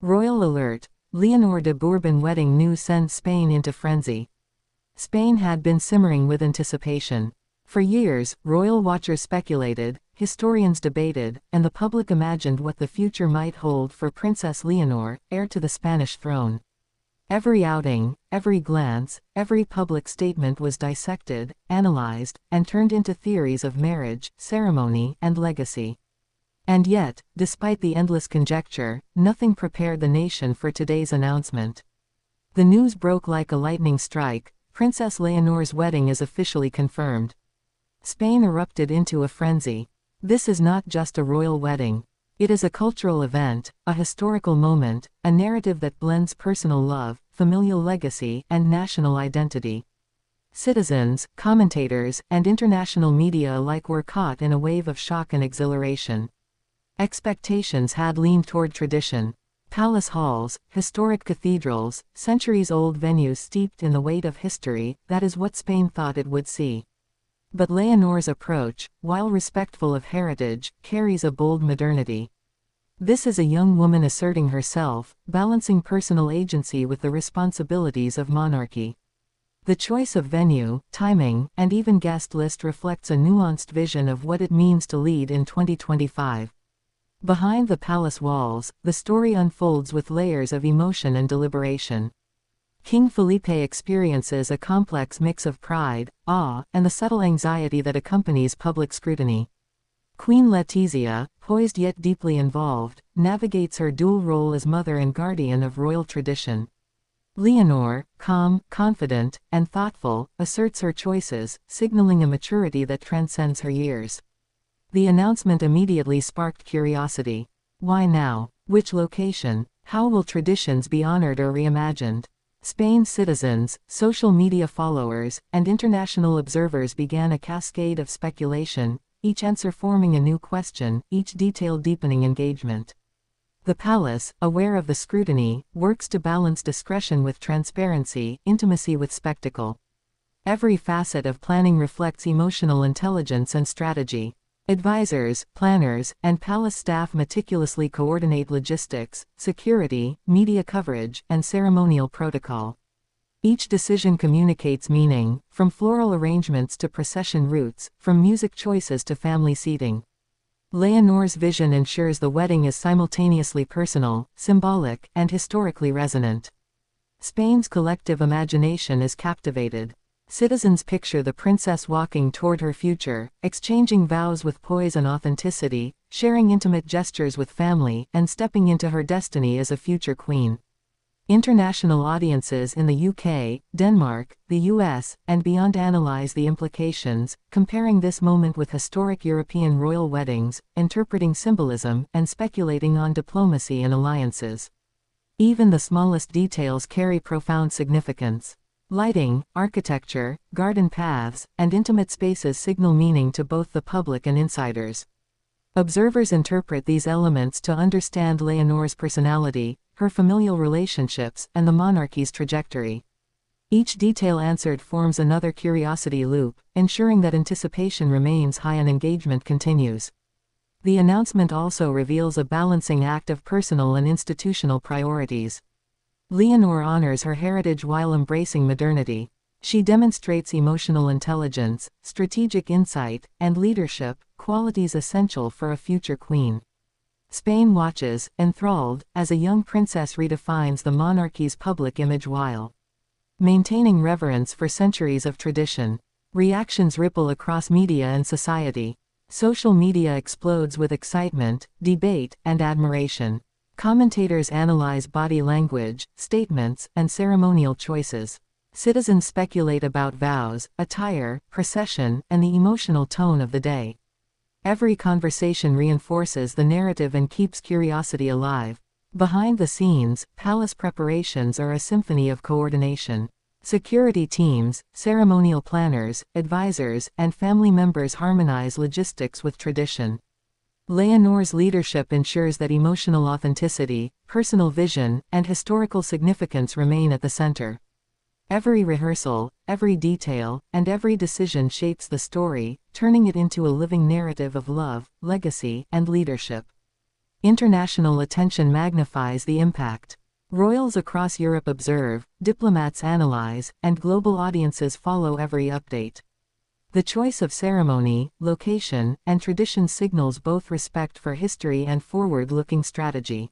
Royal alert. Leonor de Bourbon wedding news sends Spain into frenzy. Spain had been simmering with anticipation. For years, royal watchers speculated, historians debated, and the public imagined what the future might hold for Princess Leonor, heir to the Spanish throne. Every outing, every glance, every public statement was dissected, analyzed, and turned into theories of marriage, ceremony, and legacy. And yet, despite the endless conjecture, nothing prepared the nation for today's announcement. The news broke like a lightning strike. Princess Leonor's wedding is officially confirmed. Spain erupted into a frenzy. This is not just a royal wedding. It is a cultural event, a historical moment, a narrative that blends personal love, familial legacy, and national identity. Citizens, commentators, and international media alike were caught in a wave of shock and exhilaration. Expectations had leaned toward tradition. Palace halls, historic cathedrals, centuries-old venues steeped in the weight of history, that is what Spain thought it would see. But Leonor's approach, while respectful of heritage, carries a bold modernity. This is a young woman asserting herself, balancing personal agency with the responsibilities of monarchy. The choice of venue, timing, and even guest list reflects a nuanced vision of what it means to lead in 2025. Behind the palace walls, the story unfolds with layers of emotion and deliberation. King Felipe experiences a complex mix of pride, awe, and the subtle anxiety that accompanies public scrutiny. Queen Letizia, poised yet deeply involved, navigates her dual role as mother and guardian of royal tradition. Leonor, calm, confident, and thoughtful, asserts her choices, signaling a maturity that transcends her years. The announcement immediately sparked curiosity. Why now? Which location? How will traditions be honored or reimagined? Spain's citizens, social media followers, and international observers began a cascade of speculation, each answer forming a new question, each detail deepening engagement. The palace, aware of the scrutiny, works to balance discretion with transparency, intimacy with spectacle. Every facet of planning reflects emotional intelligence and strategy. Advisors, planners, and palace staff meticulously coordinate logistics, security, media coverage, and ceremonial protocol. Each decision communicates meaning, from floral arrangements to procession routes, from music choices to family seating. Leonor's vision ensures the wedding is simultaneously personal, symbolic, and historically resonant. Spain's collective imagination is captivated. Citizens picture the princess walking toward her future, exchanging vows with poise and authenticity, sharing intimate gestures with family, and stepping into her destiny as a future queen. International audiences in the UK, Denmark, the US, and beyond analyze the implications, comparing this moment with historic European royal weddings, interpreting symbolism, and speculating on diplomacy and alliances. Even the smallest details carry profound significance. Lighting, architecture, garden paths, and intimate spaces signal meaning to both the public and insiders. Observers interpret these elements to understand Leonor's personality, her familial relationships, and the monarchy's trajectory. Each detail answered forms another curiosity loop, ensuring that anticipation remains high and engagement continues. The announcement also reveals a balancing act of personal and institutional priorities. Leonor honors her heritage while embracing modernity. She demonstrates emotional intelligence, strategic insight, and leadership, qualities essential for a future queen. Spain watches, enthralled, as a young princess redefines the monarchy's public image while maintaining reverence for centuries of tradition. Reactions ripple across media and society. Social media explodes with excitement, debate, and admiration. Commentators analyze body language, statements, and ceremonial choices. Citizens speculate about vows, attire, procession, and the emotional tone of the day. Every conversation reinforces the narrative and keeps curiosity alive. Behind the scenes, palace preparations are a symphony of coordination. Security teams, ceremonial planners, advisors, and family members harmonize logistics with tradition. Leonor's leadership ensures that emotional authenticity, personal vision, and historical significance remain at the center. Every rehearsal, every detail, and every decision shapes the story, turning it into a living narrative of love, legacy, and leadership. International attention magnifies the impact. Royals across Europe observe, diplomats analyze, and global audiences follow every update. The choice of ceremony, location, and tradition signals both respect for history and forward-looking strategy.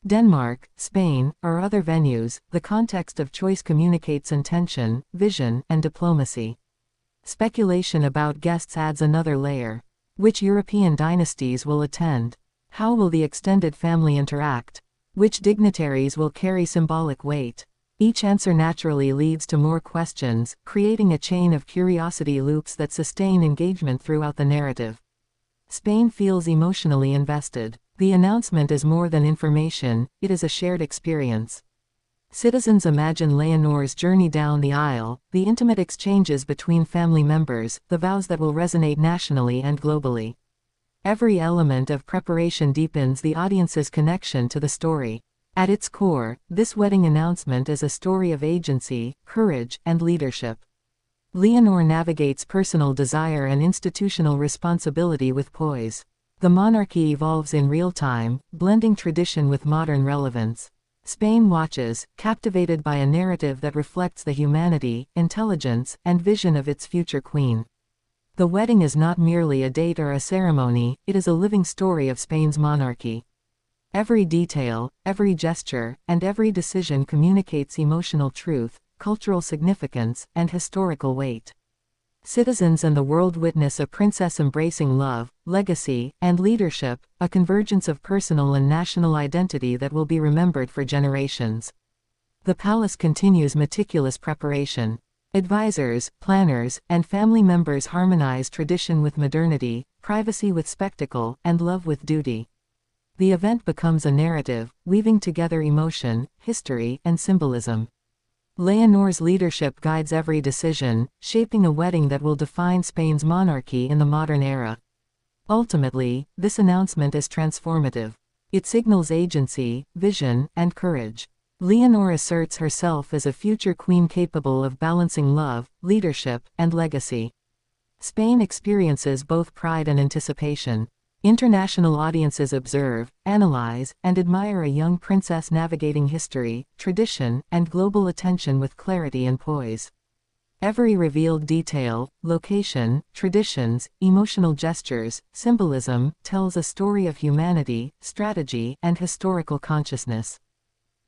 Denmark, Spain, or other venues, the context of choice communicates intention, vision, and diplomacy. Speculation about guests adds another layer. Which European dynasties will attend? How will the extended family interact? Which dignitaries will carry symbolic weight? Each answer naturally leads to more questions, creating a chain of curiosity loops that sustain engagement throughout the narrative. Spain feels emotionally invested. The announcement is more than information, it is a shared experience. Citizens imagine Leonor's journey down the aisle, the intimate exchanges between family members, the vows that will resonate nationally and globally. Every element of preparation deepens the audience's connection to the story. At its core, this wedding announcement is a story of agency, courage, and leadership. Leonor navigates personal desire and institutional responsibility with poise. The monarchy evolves in real time, blending tradition with modern relevance. Spain watches, captivated by a narrative that reflects the humanity, intelligence, and vision of its future queen. The wedding is not merely a date or a ceremony, it is a living story of Spain's monarchy. Every detail, every gesture, and every decision communicates emotional truth, cultural significance, and historical weight. Citizens and the world witness a princess embracing love, legacy, and leadership, a convergence of personal and national identity that will be remembered for generations. The palace continues meticulous preparation. Advisors, planners, and family members harmonize tradition with modernity, privacy with spectacle, and love with duty. The event becomes a narrative, weaving together emotion, history, and symbolism. Leonor's leadership guides every decision, shaping a wedding that will define Spain's monarchy in the modern era. Ultimately, this announcement is transformative. It signals agency, vision, and courage. Leonor asserts herself as a future queen capable of balancing love, leadership, and legacy. Spain experiences both pride and anticipation. International audiences observe, analyze, and admire a young princess navigating history, tradition, and global attention with clarity and poise. Every revealed detail, location, traditions, emotional gestures, symbolism, tells a story of humanity, strategy, and historical consciousness.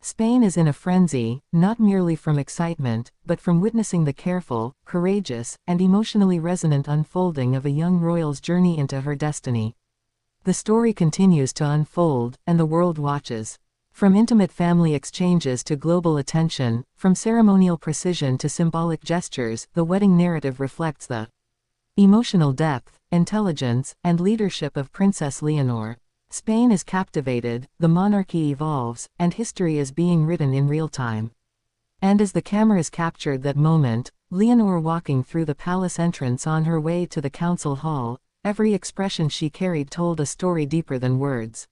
Spain is in a frenzy, not merely from excitement, but from witnessing the careful, courageous, and emotionally resonant unfolding of a young royal's journey into her destiny. The story continues to unfold, and the world watches. From intimate family exchanges to global attention, from ceremonial precision to symbolic gestures, the wedding narrative reflects the emotional depth, intelligence, and leadership of Princess Leonor. Spain is captivated, the monarchy evolves, and history is being written in real time. And as the cameras captured that moment, Leonor walking through the palace entrance on her way to the council hall, every expression she carried told a story deeper than words.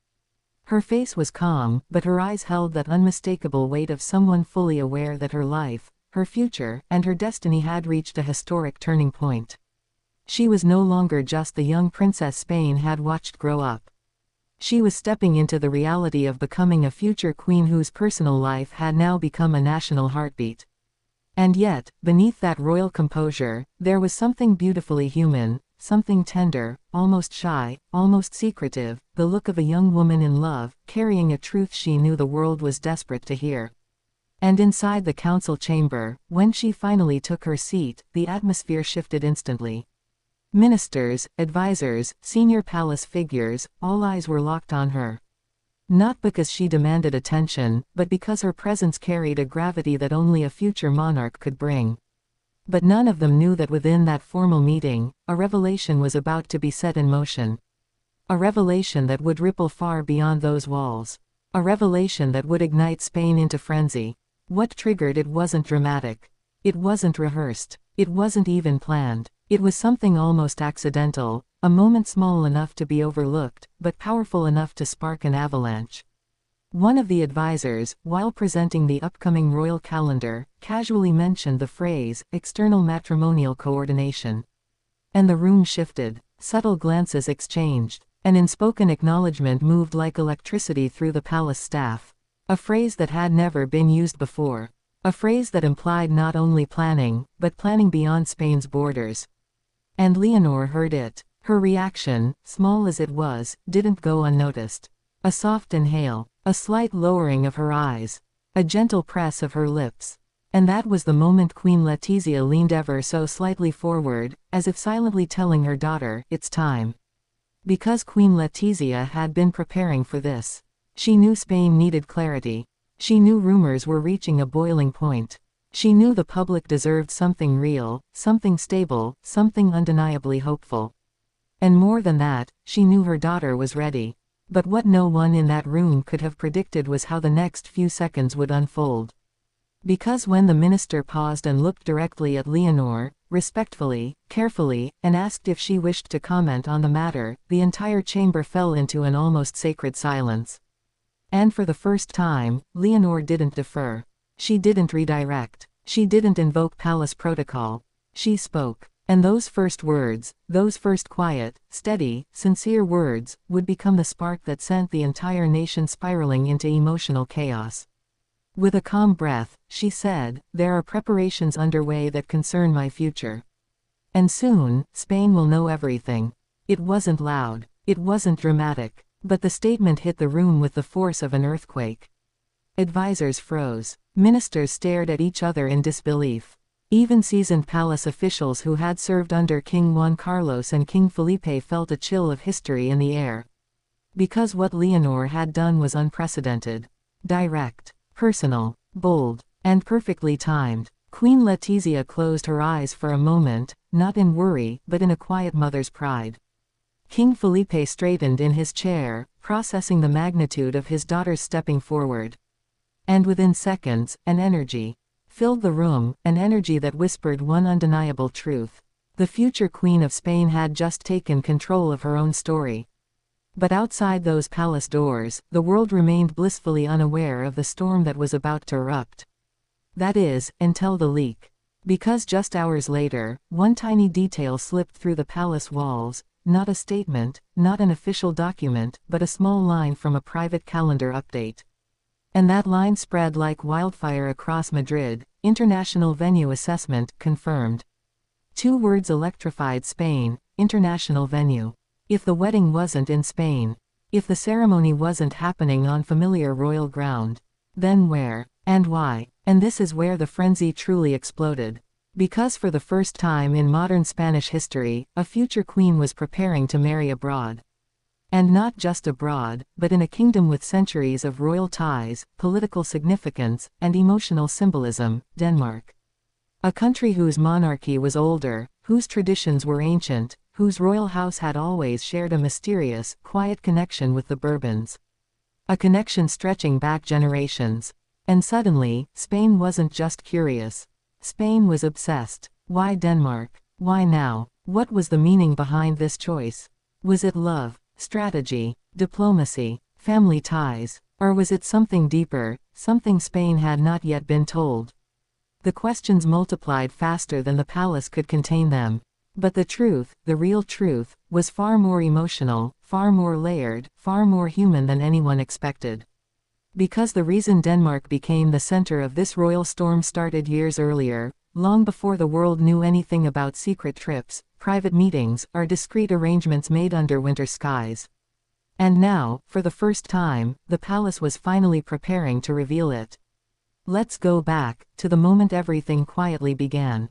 Her face was calm, but her eyes held that unmistakable weight of someone fully aware that her life, her future, and her destiny had reached a historic turning point. She was no longer just the young princess Spain had watched grow up. She was stepping into the reality of becoming a future queen whose personal life had now become a national heartbeat. And yet, beneath that royal composure, there was something beautifully human, something tender, almost shy, almost secretive, the look of a young woman in love, carrying a truth she knew the world was desperate to hear. And inside the council chamber, when she finally took her seat, the atmosphere shifted instantly. Ministers, advisors, senior palace figures, all eyes were locked on her. Not because she demanded attention, but because her presence carried a gravity that only a future monarch could bring. But none of them knew that within that formal meeting, a revelation was about to be set in motion. A revelation that would ripple far beyond those walls. A revelation that would ignite Spain into frenzy. What triggered it wasn't dramatic. It wasn't rehearsed. It wasn't even planned. It was something almost accidental, a moment small enough to be overlooked, but powerful enough to spark an avalanche. One of the advisors, while presenting the upcoming royal calendar, casually mentioned the phrase, external matrimonial coordination. And the room shifted. Subtle glances exchanged. An unspoken acknowledgement moved like electricity through the palace staff. A phrase that had never been used before. A phrase that implied not only planning, but planning beyond Spain's borders. And Leonor heard it. Her reaction, small as it was, didn't go unnoticed. A soft inhale, a slight lowering of her eyes, a gentle press of her lips. And that was the moment Queen Letizia leaned ever so slightly forward, as if silently telling her daughter, "It's time." Because Queen Letizia had been preparing for this. She knew Spain needed clarity. She knew rumors were reaching a boiling point. She knew the public deserved something real, something stable, something undeniably hopeful. And more than that, she knew her daughter was ready. But what no one in that room could have predicted was how the next few seconds would unfold. Because when the minister paused and looked directly at Leonor, respectfully, carefully, and asked if she wished to comment on the matter, the entire chamber fell into an almost sacred silence. And for the first time, Leonor didn't defer. She didn't redirect. She didn't invoke palace protocol. She spoke. And those first words, those first quiet, steady, sincere words, would become the spark that sent the entire nation spiraling into emotional chaos. With a calm breath, she said, "There are preparations underway that concern my future. And soon, Spain will know everything." It wasn't loud. It wasn't dramatic. But the statement hit the room with the force of an earthquake. Advisors froze. Ministers stared at each other in disbelief. Even seasoned palace officials who had served under King Juan Carlos and King Felipe felt a chill of history in the air. Because what Leonor had done was unprecedented. Direct, personal, bold, and perfectly timed. Queen Letizia closed her eyes for a moment, not in worry, but in a quiet mother's pride. King Felipe straightened in his chair, processing the magnitude of his daughter's stepping forward. And within seconds, an energy filled the room, an energy that whispered one undeniable truth. The future Queen of Spain had just taken control of her own story. But outside those palace doors, the world remained blissfully unaware of the storm that was about to erupt. That is, until the leak. Because just hours later, one tiny detail slipped through the palace walls. Not a statement, not an official document, but a small line from a private calendar update. And that line spread like wildfire across Madrid. International venue assessment confirmed. 2 words electrified Spain: international venue. If the wedding wasn't in Spain, if the ceremony wasn't happening on familiar royal ground, then where? And why? And this is where the frenzy truly exploded. Because for the first time in modern Spanish history, a future queen was preparing to marry abroad. And not just abroad, but in a kingdom with centuries of royal ties, political significance, and emotional symbolism, Denmark. A country whose monarchy was older, whose traditions were ancient, whose royal house had always shared a mysterious, quiet connection with the Bourbons. A connection stretching back generations. And suddenly, Spain wasn't just curious. Spain was obsessed. Why Denmark? Why now? What was the meaning behind this choice? Was it love, strategy, diplomacy, family ties? Or was it something deeper, something Spain had not yet been told? The questions multiplied faster than the palace could contain them. But the truth, the real truth, was far more emotional, far more layered, far more human than anyone expected. Because the reason Denmark became the center of this royal storm started years earlier, long before the world knew anything about secret trips, private meetings, or discreet arrangements made under winter skies. And now, for the first time, the palace was finally preparing to reveal it. Let's go back, to the moment everything quietly began.